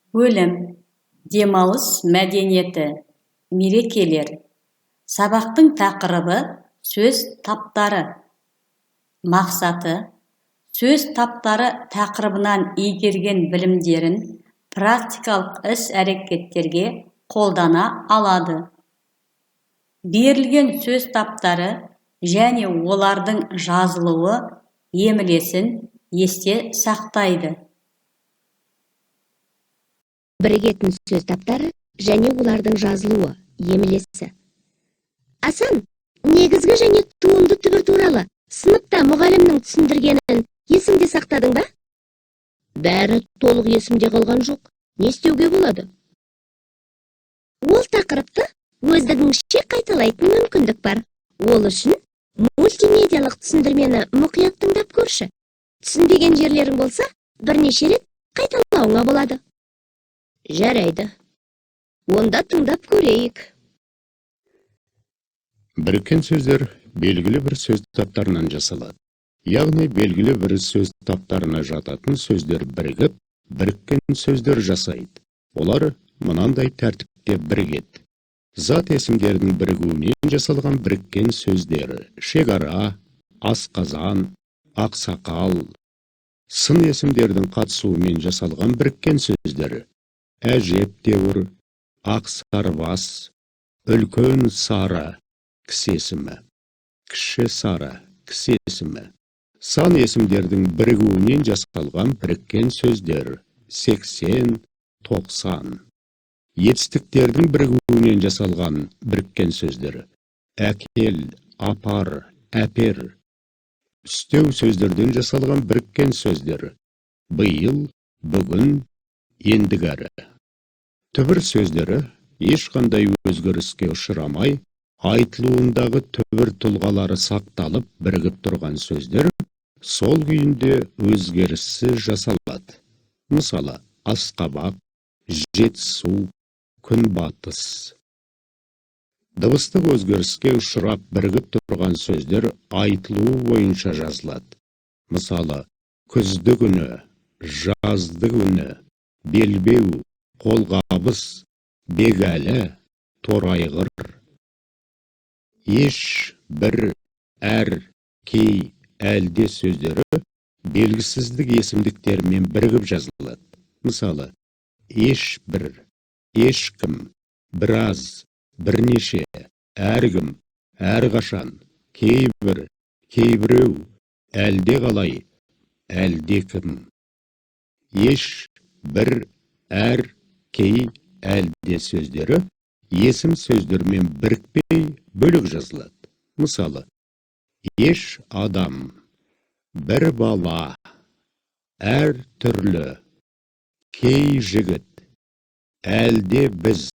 Бөлім, демалыс мәдениеті, мерекелер. Сабақтың тақырыбы сөз таптары. Мақсаты, сөз таптары тақырыбынан игерген білімдерін практикалық іс-әрекеттерге қолдана алады. Берілген сөз таптары және олардың жазылуы емлесін есте сақтайды. Бірігетін сөз таптары және олардың жазылуы емлесі. Асан, негізгі және туынды түбір туралы сыныпта мұғалімнің түсіндіргенін есіңде сақтадың ба? Бәрі толық есімде қалған жоқ. Не істеуге болады? Ол тақырыпты өздігіңізше қайталайтын мүмкіндік бар. Ол үшін мультимедиялық түсіндірмені мұқият тыңдап көрші. Түсінбеген жерлерің болса, бірнеше рет қайталауыңа болады. Жарайды. Онда тыңдап көрейік. Біріккен сөздер белгілі бір сөз таптарынан жасалады. Яғни белгілі бір сөз таптарына жататын сөздер бірігіп, біріккен сөздер жасайды. Олар мынандай тәртіпте бірігеді. Зат есімдерінің бірігуінен жасалған біріккен сөздер: шекара, асқазан, ақсақал. Сын есімдердің қатысуымен жасалған біріккен сөздер: әжептеуір, ақсарбас, үлкен сары, кісі есімі, кіші сары, кісі есімі. Сан есімдердің бірігуінен жасалған біріккен сөздер: 80, 90. Етістіктердің бірігуінен жасалған біріккен сөздер: әкел, апар, әпер. Үстеу сөздерден жасалған біріккен сөздер: биыл, бүгін, ендігәрі. Түбір сөздері ешқандай өзгеріске ұшырамай, айтылуындағы түбір тұлғалары сақталып бірігіп тұрған сөздер сол күйінде өзгеріссіз жасалады. Мысалы, асқабақ, жетісу, күнбатыс. Дыбыстық өзгеріске ұшырап бірігіп тұрған сөздер айтылуы бойынша жазылады. Мысалы, күзді күні, жазды күні, белбеу, қолғабыс, бегәлі, торайғыр. Еш, бір, әр, кей, әлде сөздері белгісіздік есімдіктермен бірігіп жазылады. Мысалы, еш бір, ешкім, біраз, бірнеше, әркім, әрқашан, кейбір, кейбіреу, әлде қалай, әлде кім. Еш, бір, әр, кей, әлде сөздері есім сөздермен бірікпей бөлік жазылады. Мысалы, еш адам, бір бала, әр түрлі, кей жігіт, әлде біз,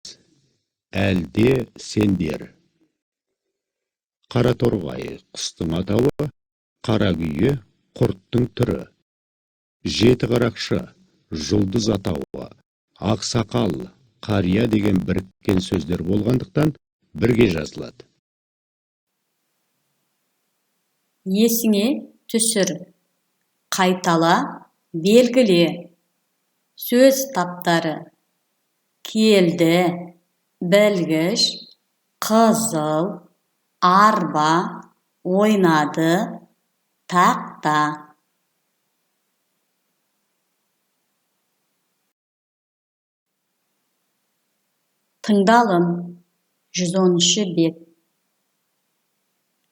әлде сендер. Қараторғай, құстың атауы, қаракүйе, құрттың түрі. Жеті қарақшы, жұлдыз атауы, ақсақал, қария деген біріккен сөздер болғандықтан бірге жазылады. Есіңе түсір. Қайтала, белгіле. Сөз таптары: келді, білгіш, қызыл, арба, ойнады, тақта. Тыңдалым, 110 бет.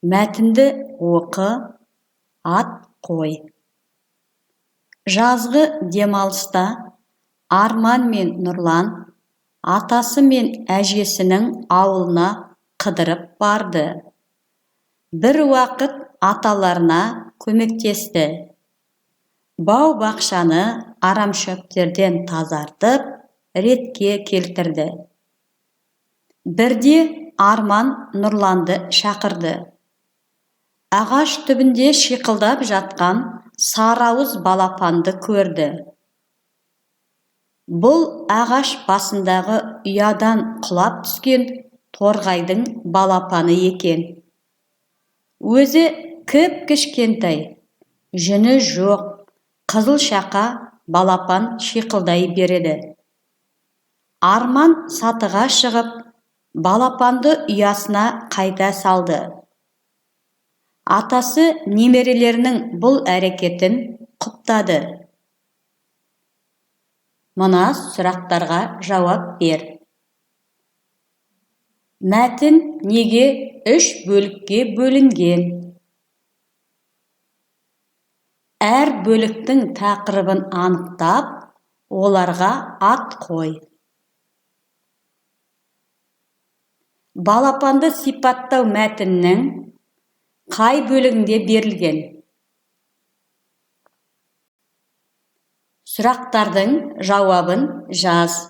Мәтінді оқы, ат қой. Жазғы демалыста Арман мен Нұрлан атасы мен әжесінің ауылына қыдырып барды. Бір уақыт аталарына көмектесті. Бау-бақшаны арамшөптерден тазартып, ретке келтірді. Бірде Арман Нұрланды шақырды. Ағаш түбінде шиқылдап жатқан сарыауыз балапанды көрді. Бұл ағаш басындағы ұядан құлап түскен торғайдың балапаны екен. Өзі кіп-кішкентай, жүні жоқ, қызыл шақа балапан шиқылдай береді. Арман сатыға шығып, балапанды ұясына қайта салды. Атасы немерелерінің бұл әрекетін құптады. Мына сұрақтарға жауап бер. Мәтін неге 3 бөлікке бөлінген? Әр бөліктің тақырыбын анықтап, оларға ат қой. Балапанды сипаттау мәтіннің қай бөлігінде берілген? Сұрақтардың жауабын жаз.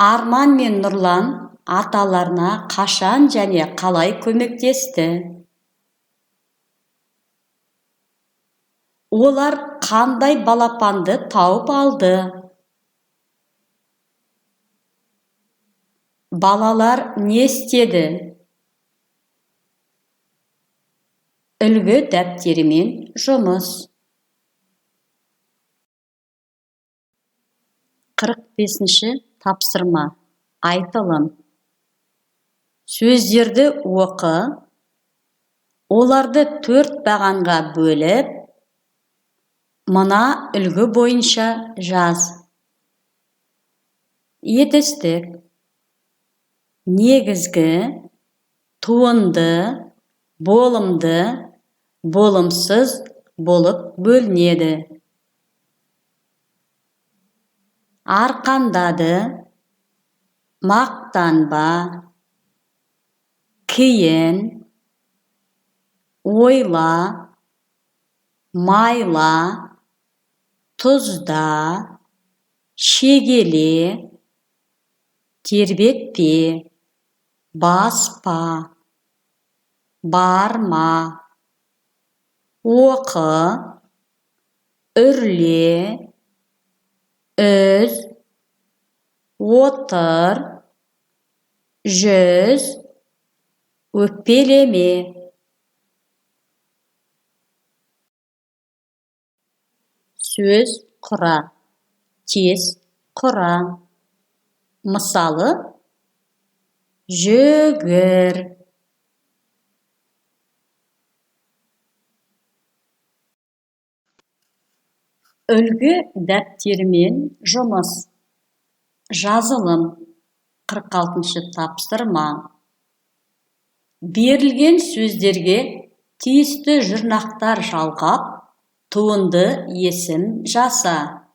Арман мен Нұрлан аталарына қашан және қалай көмектесті? Олар қандай балапанды тауып алды? Балалар не істеді? Үлгі дәптерімен жұмыс. 45-ші тапсырма. Айтылым. Сөздерді оқы, оларды 4 бағанға бөліп, мына үлгі бойынша жаз. Етістік. Негізгі, туынды, болымды, болымсыз болып бөлінеді. Арқандады, мақтанба, кейін, ойла, майла, тұзда, шегеле, тербетпе, баспа, барма, оқы, үрле, үз, отыр, жүз, өкпелеме. Сөз құра, тез құра. Мысалы, жүгір. Үлгі дәптерімен жұмыс. Жазылым. 46-шы тапсырма. Берілген сөздерге тиісті жұрнақтар жалғап, туынды есім жаса.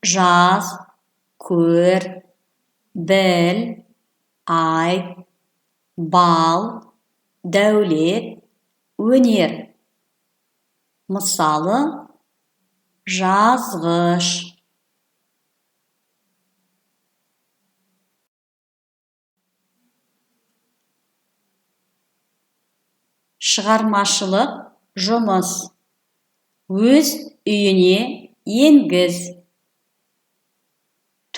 Жаз, көр, біл, айт, бал, дәулет, өнер. Мысалы, жазғыш. Шығармашылық жұмыс. Өз үйіне енгіз.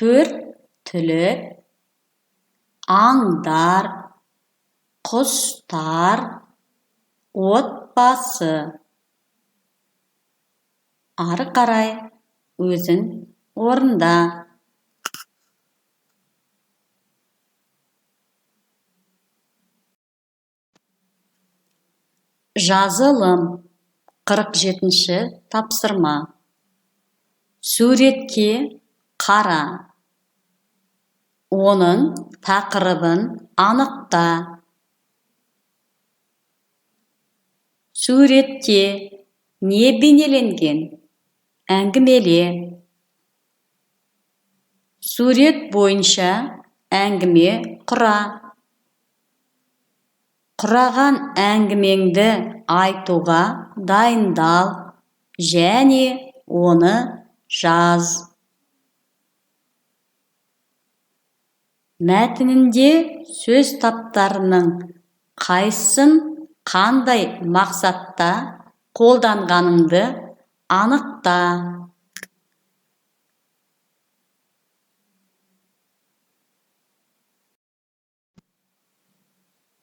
4 түлік, аңдар, құстар, отбасы. Ары қарай өзің орында. Жазылым. 47-ші тапсырма. Суретке қара. Оның тақырыбын анықта. Суретте не бейнеленген? Әңгімеле. Сурет бойынша әңгіме құра. Құраған әңгімеңді айтуға дайындал және оны жаз. Мәтінінде сөз таптарының қайсысын қандай мақсатта қолданғаныңды анықта.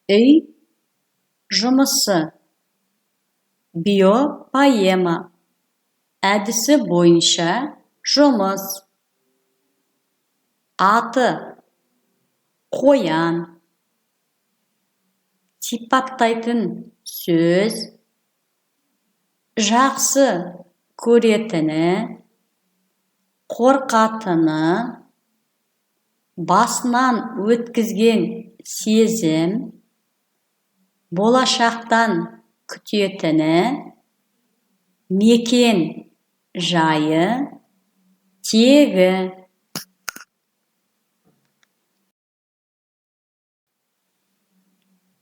үй жұмысы. Биопоэма әдісі бойынша жұмыс. Аты қоян. Сипаттайтын сөз. Жақсы көретіні, қорқатыны, басынан өткізген сезім, болашақтан күтетіні, мекен жайы, тегі.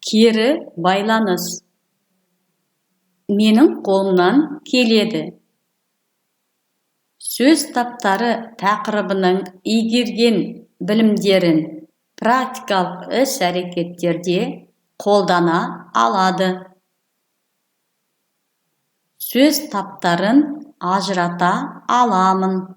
Кері байланыс. Менің қолымнан келеді. Сөз таптары тақырыбының игерген білімдерін практикалық іс-әрекеттерде қолдана алады. Сөз таптарын ажырата аламын.